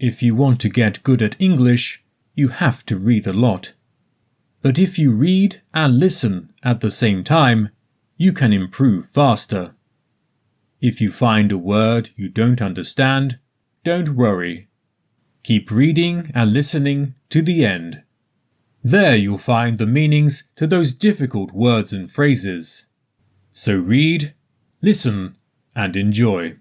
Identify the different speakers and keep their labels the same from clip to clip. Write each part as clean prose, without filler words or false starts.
Speaker 1: If you want to get good at English, you have to read a lot. But if you read and listen at the same time, you can improve faster. If you find a word you don't understand, don't worry. Keep reading and listening to the end. There you'll find the meanings to those difficult words and phrases. So read, listen, and enjoy.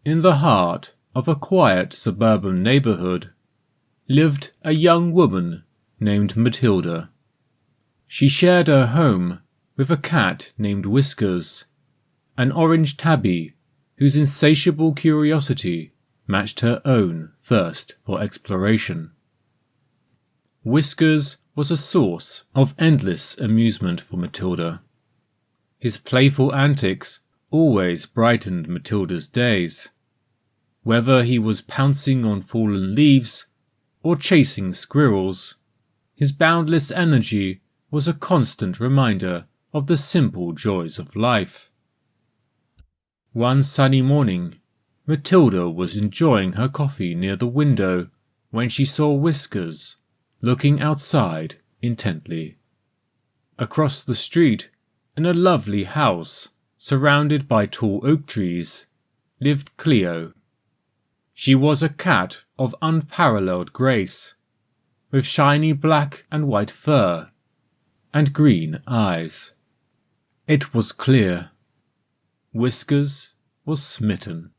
Speaker 1: In the heart of a quiet suburban neighborhood lived a young woman named Matilda. She shared her home with a cat named Whiskers, an orange tabby whose insatiable curiosity matched her own thirst for exploration. Whiskers was a source of endless amusement for Matilda. His playful antics always brightened Matilda's days. Whether he was pouncing on fallen leaves or chasing squirrels, his boundless energy was a constant reminder of the simple joys of life. One sunny morning, Matilda was enjoying her coffee near the window when she saw Whiskers looking outside intently. Across the street, in a lovely house surrounded by tall oak trees, lived Cleo. She was a cat of unparalleled grace, with shiny black and white fur and green eyes. It was clear Whiskers was smitten.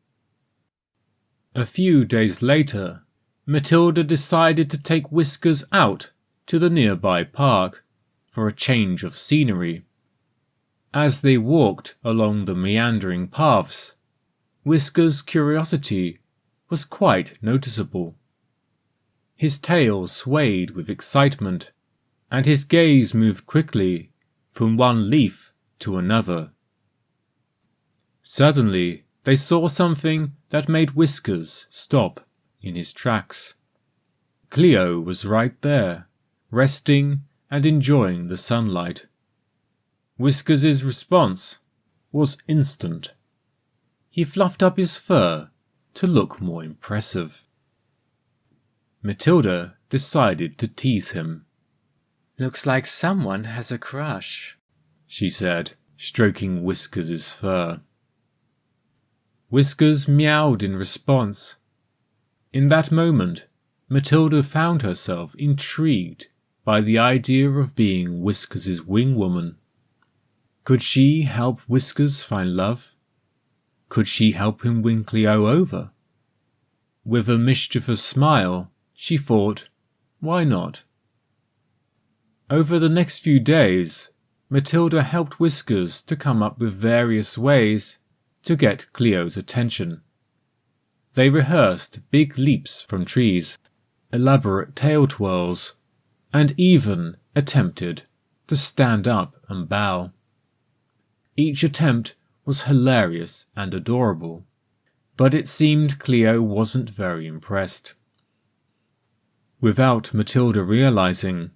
Speaker 1: A few days later, Matilda decided to take Whiskers out to the nearby park for a change of scenery. As they walked along the meandering paths, Whiskers' curiosity was quite noticeable. His tail swayed with excitement, and his gaze moved quickly from one leaf to another. Suddenly, they saw something that made Whiskers stop in his tracks. Cleo was right there, resting and enjoying the sunlight. Whiskers' response was instant. He fluffed up his fur to look more impressive. Matilda decided to tease him.
Speaker 2: "Looks like someone has a crush,"
Speaker 1: she said, stroking Whiskers' fur. Whiskers meowed in response. In that moment, Matilda found herself intrigued by the idea of being Whiskers' wing woman. Could she help Whiskers find love? Could she help him win Cleo over? With a mischievous smile, she thought, why not? Over the next few days, Matilda helped Whiskers to come up with various ways to get Cleo's attention. They rehearsed big leaps from trees, elaborate tail twirls, and even attempted to stand up and bow. Each attempt was hilarious and adorable, but it seemed Cleo wasn't very impressed. Without Matilda realizing,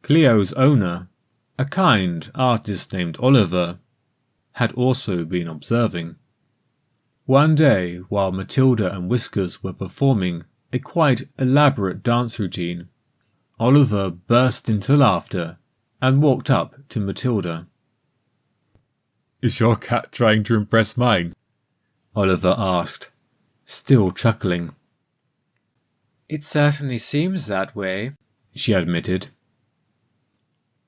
Speaker 1: Cleo's owner, a kind artist named Oliver, had also been observing. One day, while Matilda and Whiskers were performing a quite elaborate dance routine, Oliver burst into laughter and walked up to Matilda.
Speaker 3: "Is your cat trying to impress mine?"
Speaker 1: Oliver asked, still chuckling.
Speaker 2: "It certainly seems that way,"
Speaker 1: she admitted.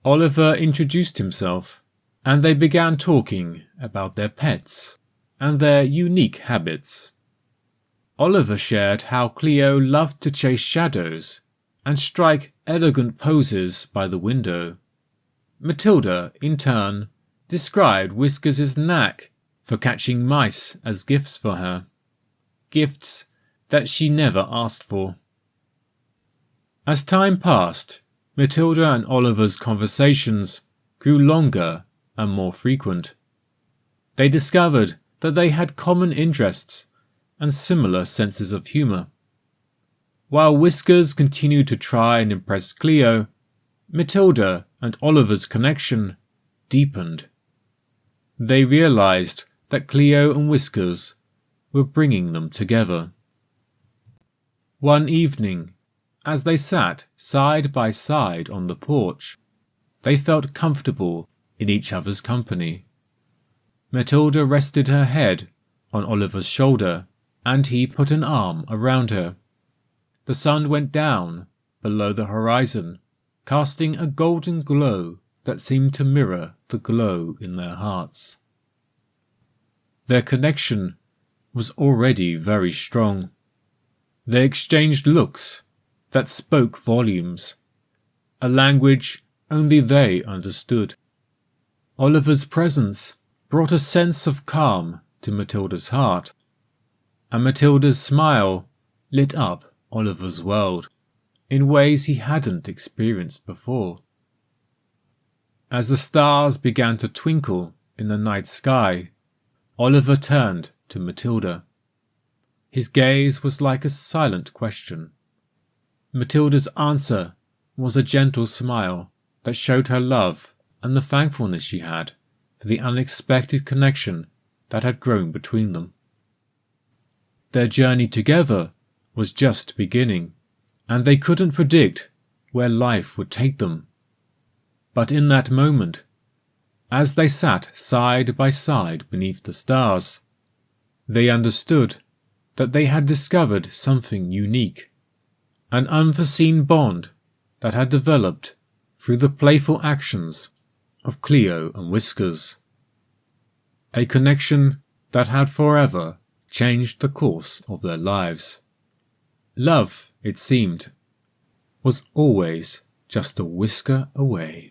Speaker 1: Oliver introduced himself, and they began talking about their pets and their unique habits. Oliver shared how Cleo loved to chase shadows and strike elegant poses by the window. Matilda, in turn, described Whiskers' knack for catching mice as gifts for her, gifts that she never asked for. As time passed, Matilda and Oliver's conversations grew longer and more frequent. They discovered that they had common interests and similar senses of humour. While Whiskers continued to try and impress Cleo, Matilda and Oliver's connection deepened. They realized that Cleo and Whiskers were bringing them together. One evening, as they sat side by side on the porch, they felt comfortable in each other's company. Matilda rested her head on Oliver's shoulder, and he put an arm around her. The sun went down below the horizon, casting a golden glow that seemed to mirror the glow in their hearts. Their connection was already very strong. They exchanged looks that spoke volumes, a language only they understood. Oliver's presence brought a sense of calm to Matilda's heart, and Matilda's smile lit up Oliver's world in ways he hadn't experienced before. As the stars began to twinkle in the night sky, Oliver turned to Matilda. His gaze was like a silent question. Matilda's answer was a gentle smile that showed her love and the thankfulness she had for the unexpected connection that had grown between them. Their journey together was just beginning, and they couldn't predict where life would take them. But in that moment, as they sat side by side beneath the stars, they understood that they had discovered something unique, an unforeseen bond that had developed through the playful actions of Cleo and Whiskers. A connection that had forever changed the course of their lives. Love, it seemed, was always just a whisker away.